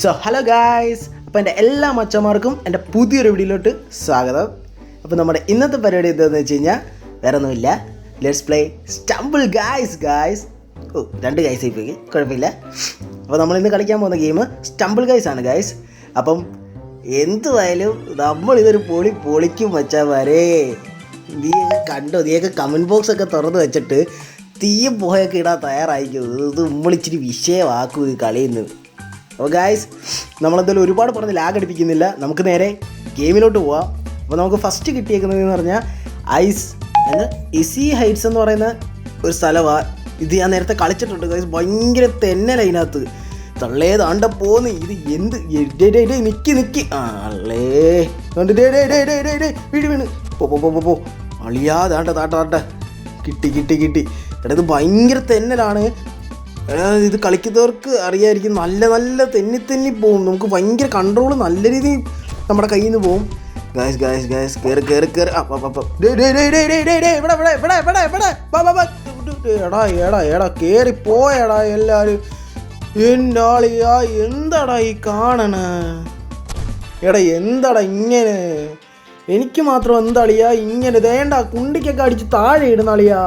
So hello guys, അപ്പോൾ എൻ്റെ എല്ലാ മച്ചന്മാർക്കും എൻ്റെ പുതിയൊരു വീഡിയോയിലോട്ട് സ്വാഗതം. അപ്പോൾ നമ്മുടെ ഇന്നത്തെ പരിപാടി എന്താണെന്ന് വെച്ച് കഴിഞ്ഞാൽ വേറെ ഒന്നുമില്ല, ലെറ്റ്സ് പ്ലേ സ്റ്റംബിൾ ഗായ്സ്. രണ്ട് ഗൈസ് ആയി പോയി, കുഴപ്പമില്ല. അപ്പോൾ നമ്മളിന്ന് കളിക്കാൻ പോകുന്ന ഗെയിം സ്റ്റംബിൾ ഗൈസ് ആണ് ഗായ്സ്. അപ്പം എന്തുവായാലും നമ്മളിതൊരു പൊളിക്കും മച്ചാമാരേ. നീയൊക്കെ കണ്ടോ? നീയൊക്കെ കമൻറ്റ് ബോക്സ് ഒക്കെ തുറന്ന് വെച്ചിട്ട് തീയും പോയൊക്കെ ഇടാൻ തയ്യാറായിരിക്കും. ഇത് നമ്മളിച്ചിരി വിഷയമാക്കും ഈ കളിയിൽ നിന്ന്. അപ്പോൾ ഗായ്സ്, നമ്മളെന്തായാലും ഒരുപാട് പറഞ്ഞ് ലാഗ് അടിപ്പിക്കുന്നില്ല, നമുക്ക് നേരെ ഗെയിമിലോട്ട് പോവാം. അപ്പോൾ നമുക്ക് ഫസ്റ്റ് കിട്ടിയേക്കുന്നതെന്ന് പറഞ്ഞാൽ ഇസി ഹൈറ്റ്സ് എന്ന് പറയുന്ന ഒരു സ്ഥലമാണ്. ഇത് ഞാൻ നേരത്തെ കളിച്ചിട്ടുണ്ട് ഗായ്സ്. ഭയങ്കര തെന്നല അതിനകത്ത് തള്ളേതാണ്ട പോന്ന്. ഇത് എന്ത് നിക്കി അല്ലേ വീണ് പോ അളിയാതാണ്ട കിട്ടി. എടാ ഇത് ഭയങ്കര തെന്നലാണ്. ഇത് കളിക്കുന്നവർക്ക് അറിയായിരിക്കും. നല്ല തെന്നി പോകും. നമുക്ക് ഭയങ്കര കൺട്രോൾ നല്ല രീതിയിൽ നമ്മുടെ കയ്യിൽ നിന്ന് പോകും. ഗായ്സ് കേറി എടാ കേറി പോയടാ എല്ലാരും. എൻ്റെ ആളിയാ, എന്താടാ ഈ കാണണ? എടാ എന്താടാ ഇങ്ങനെ? എനിക്ക് മാത്രം എന്താളിയാ ഇങ്ങനെ? വേണ്ട, കുണ്ടിക്കൊക്കെ അടിച്ച് താഴെ ഇടുന്ന ആളിയാ.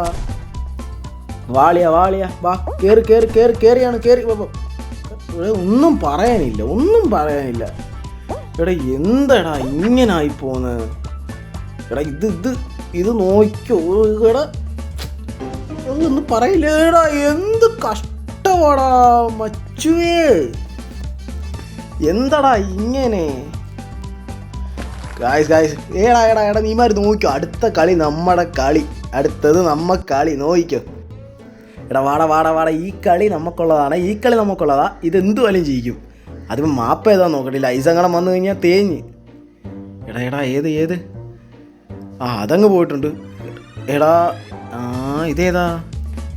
വാളിയാ വാ കേറിയാണ്. ഒന്നും പറയാനില്ല. എടാ എന്താടാ ഇങ്ങനെ ആയിപ്പോന്ന്? എടാ ഇത് നോക്കിയോ? എടാ ഒന്നും പറയില്ലേടാ. എന്ത് കഷ്ടമാടാ മച്ചുവേ, എന്താടാ ഇങ്ങനെ? ഗായ്സ് എടാ നീമാര് നോക്കിയോ? അടുത്ത കളി നമ്മുടെ കളി, അടുത്തത് കളി നോക്കിക്കോ. എടാ വാടാ ഈ കളി നമുക്കുള്ളതാ. ഇതെന്ത് വല്ലതും ചെയ്യിക്കും. അതിപ്പോൾ മാപ്പ് ഏതാന്ന് നോക്കട്ടില്ല. ഐസങ്ങളം വന്നു കഴിഞ്ഞാൽ തേഞ്ഞ്. എടാ ഏത് അതങ്ങ് പോയിട്ടുണ്ട്. എടാ ഇതേതാ?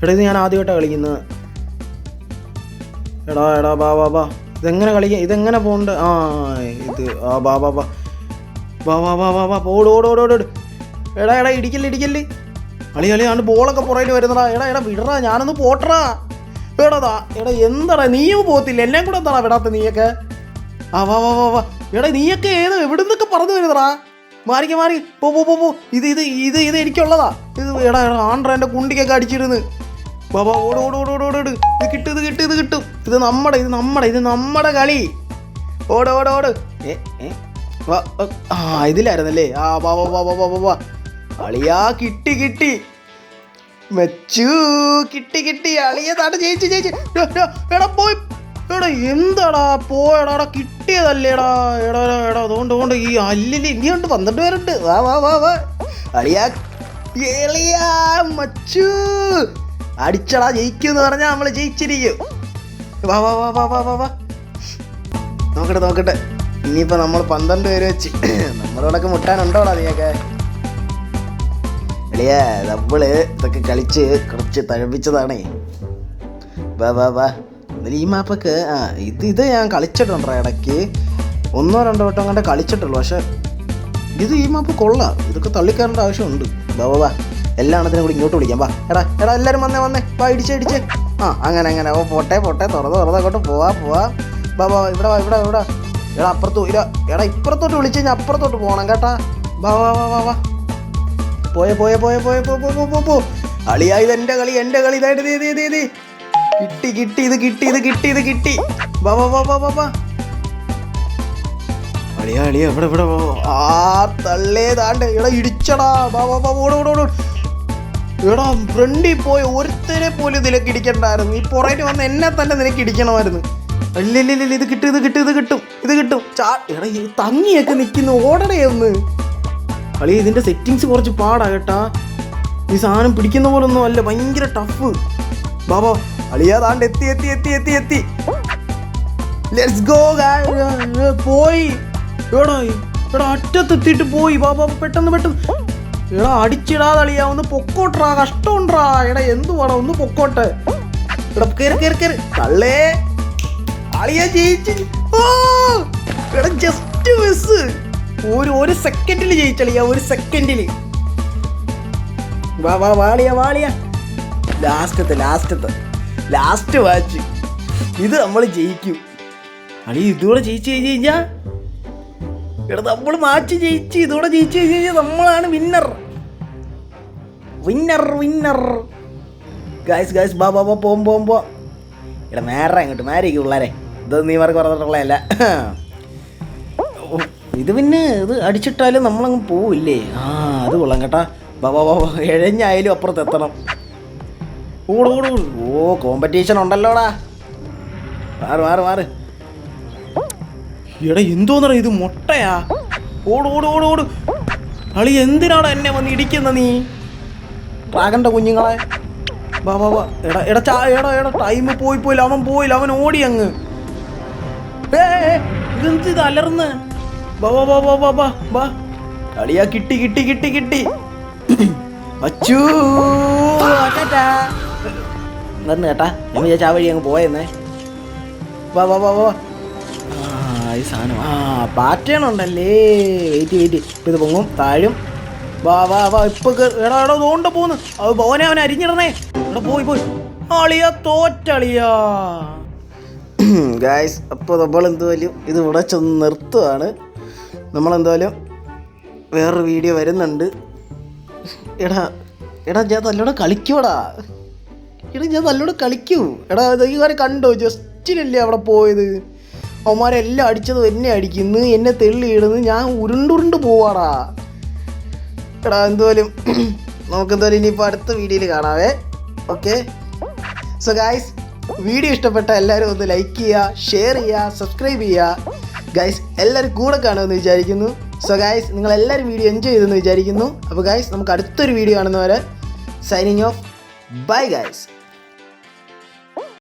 എടാ ഇത് ഞാൻ ആദ്യമായിട്ടാണ് കളിക്കുന്നത്. എടാ ബാ ഇതെങ്ങനെ കളിക്കാം? ഇതെങ്ങനെ പോകണ്ട? ഇത് ബാ ഓട്. എടാ ഇടിക്കല്ലേ അളി ആണ്ട് ബോളൊക്കെ പുറകിൽ വരുന്നടാ. എടാ വിടറാ, ഞാനൊന്ന് പോട്ടറാ. എടാ എന്താടാ നീയും പോകത്തില്ല? എന്നെ കൂടെ എന്താടാ വിടാത്ത നീയൊക്കെ? വാ എടാ നീയൊക്കെ എവിടുന്നൊക്കെ പറഞ്ഞു വരുന്നടാ? മാറി പോ. ഇത് എനിക്കുള്ളതാ. എടാ ആണ്ട്ര എൻ്റെ കുണ്ടിക്കൊക്കെ അടിച്ചിരുന്ന്. ബാബാ ഓട്. ഇത് കിട്ടും. ഇത് നമ്മുടെ കളി. ഓട്. ഇതിലായിരുന്നല്ലേ? വാ അളിയാ, കിട്ടി മെച്ചു കിട്ടി. അളിയ താട്ട ജയിച്ച്. എടാ പോയി. എടാ എന്താടാ പോയടാ, കിട്ടിയതല്ലേടാ. എടാ അതുകൊണ്ട് ഈ അല്ലില് ഇനിയുണ്ട് 12 പേരുണ്ട്. വാ അളിയാ എളിയാ മച്ചു അടിച്ചടാ. ജയിക്കുമെന്ന് പറഞ്ഞാൽ നമ്മൾ ജയിച്ചിരിക്കും. വാ നോക്കട്ടെ. ഇനിയിപ്പോൾ നമ്മൾ 12 പേര് വെച്ച് നമ്മളോടൊക്കെ മുട്ടാനുണ്ടോടാ നീയൊക്കെ? അളിയാ നമ്മള് ഇതൊക്കെ കളിച്ച് കുറച്ച് തഴപ്പിച്ചതാണേ. വാ എന്നാലും ഈ മാപ്പൊക്കെ ഇത് ഞാൻ കളിച്ചിട്ടുണ്ടോ ഇടയ്ക്ക്? 1-2 വട്ടം കണ്ട് കളിച്ചിട്ടുള്ളൂ. പക്ഷെ ഈ മാപ്പ് കൊള്ളാം. ഇതൊക്കെ തള്ളിക്കയറേണ്ട ആവശ്യമുണ്ട്. വാ എല്ലാത്തിനും കൂടി ഇങ്ങോട്ട് വിളിക്കാം. വാ എടാ എല്ലാവരും വന്നേ. വാ ഇടിച്ചേ. അങ്ങനെ പോട്ടെ തുറന്നോട്ട് പോവാ. വാ ഇവിടെ. എടാ അപ്പുറത്തും ഇല്ല. എടാ ഇപ്പുറത്തോട്ട് വിളിച്ചു കഴിഞ്ഞാൽ അപ്പുറത്തോട്ട് പോകണം കേട്ടാ. വാ പോ. അളിയാ ഇതെന്റെ കളി. ഇതായിട്ട് കിട്ടി. വാ അളിയാ ഇവിടെ തള്ളേതാണ്ട്. എടാ ഇടിച്ചടാ. വാ ഓട്. എടാ ഫ്രണ്ടിൽ പോയി ഒരുത്തരെ പോലും ഇതിലേക്ക് ഇടിക്കണ്ടായിരുന്നു. ഈ പുറയിട്ട് വന്ന് എന്നെ തന്നെ നിനക്ക് ഇടിക്കണമായിരുന്നു. ഇല്ല ഇത് കിട്ടും. എടാ ഈ തങ്ങിയൊക്കെ നിൽക്കുന്നു. ഓടണേ ഒന്ന്. കളി ഇതിൻ്റെ സെറ്റിങ്സ് കുറച്ച് പാടാ കേട്ടാ. ഈ സാധനം പിടിക്കുന്ന പോലെ ഒന്നും അല്ല, ഭയങ്കര ടഫ്. ബാബാ അളിയാതാണ്ട് എത്തി. Let's go. പോയി. എടാ അറ്റത്തെത്തിയിട്ട് പോയി. ബാബാ പെട്ടെന്ന്. എടാ അടിച്ചിടാതെ അളിയാ, ഒന്ന് പൊക്കോട്ടറാ. കഷ്ടമുണ്ടാ. എടാ എന്തുവാടാ, ഒന്ന് പൊക്കോട്ടെ. എടാ കേറി കള്ളേ. അളിയാ ജയിച്ച്. എടാ ജസ്റ്റ് മിസ്. ഒരു സെക്കൻഡിൽ ജയിച്ചളിയാ, 1 സെക്കൻഡിൽ. വാളിയ ലാസ്റ്റ് വാച്ച്. ഇത് നമ്മൾ ജയിക്കും. അളി ഇതൂടെ ജയിച്ചു കഴിഞ്ഞ് കഴിഞ്ഞാ എടാ നമ്മൾ മാച്ച് ജയിച്ച് ഇതൂടെ ജയിച്ചു കഴിഞ്ഞ് കഴിഞ്ഞാൽ നമ്മളാണ് winner winner winner. Guys guys ബാ ബാ പോകുമ്പോ എടാ മേറ ഇങ്ങോട്ട് മേരയ്ക്ക് പിള്ളേരെ, ഇതൊന്നും നീ മാർക്ക് പറഞ്ഞിട്ടുള്ളതല്ല. ഇത് പിന്നെ ഇത് അടിച്ചിട്ടാലും നമ്മളങ്ങ് പോവില്ലേ? ആ അത് കൊള്ളാം കേട്ടാ. ബാ ബാ ബാ എഴഞ്ഞായാലും അപ്പുറത്ത് എത്തണം. ഓട്. ഓ കോമ്പറ്റീഷൻ ഉണ്ടല്ലോടാ. മാറ്. എടാ എന്തോന്നറ ഇത് മുട്ടയാ? ഓട്. അളി എന്തിനാടാ എന്നെ വന്ന് ഇടിക്കുന്ന നീ? ഡ്രാഗന്റെ കുഞ്ഞുങ്ങളെ. വാ എടാ ടൈം പോയില്ല, അവൻ ഓടി അങ്ങ്. ഇതെന്ത് ഇത് അലർന്ന്? വാ കളിയാ കിട്ടി അച്ചൂ വന്ന് കേട്ടാ. ഞാൻ വിചാരിച്ച ആ വഴി അങ്ങ് പോയെന്നേ. വാ ഈ സാധനം പാറ്റേൺ ഉണ്ടല്ലേ. വെയിറ്റ് ഇപ്പം ഇത് പൊങ്ങും താഴും. വാ ഇപ്പൊ എടാ തോണ്ട പോന്ന്. അത് പോനെ അവൻ അരിഞ്ഞിടണേ. എടാ പോയി അളിയാ തോറ്റളിയാ. ഗായ്സ് അപ്പോൾ നമ്മളെന്തുവായാലും ഇത് ഇവിടെ ചെന്ന് നിർത്തുവാണ്. നമ്മളെന്തായാലും വേറൊരു വീഡിയോ വരുന്നുണ്ട്. എടാ ഞാൻ നല്ലോണം കളിക്കൂടാ. ഞാൻ നല്ലോണം കളിക്കൂ. എടാ ഈ വരെ കണ്ടോ? ജസ്റ്റിനല്ലേ അവിടെ പോയത്. അവന്മാരെല്ലാം അടിച്ചത് എന്നെ അടിക്കുന്നു, എന്നെ തെള്ളിയിടുന്നു, ഞാൻ ഉരുണ്ടുരുണ്ട് പോവാടാ. എടാ എന്തായാലും നമുക്കെന്തായാലും ഇനിയിപ്പോൾ അടുത്ത വീഡിയോയിൽ കാണാവേ. ഓക്കെ, സോ ഗായ്സ് വീഡിയോ ഇഷ്ടപ്പെട്ട എല്ലാവരും ഒന്ന് ലൈക്ക് ചെയ്യുക, ഷെയർ ചെയ്യുക, സബ്സ്ക്രൈബ് ചെയ്യുക. ഗായ്സ് എല്ലാവരും കൂടെ കാണുമെന്ന് വിചാരിക്കുന്നു. സോ ഗായ്സ് നിങ്ങളെല്ലാവരും വീഡിയോ എൻജോയ് ചെയ്തെന്ന് വിചാരിക്കുന്നു. അപ്പോൾ ഗായ്സ് നമുക്ക് അടുത്തൊരു വീഡിയോ കാണുന്നവരെ സൈനിങ് ഓഫ്. Bye guys.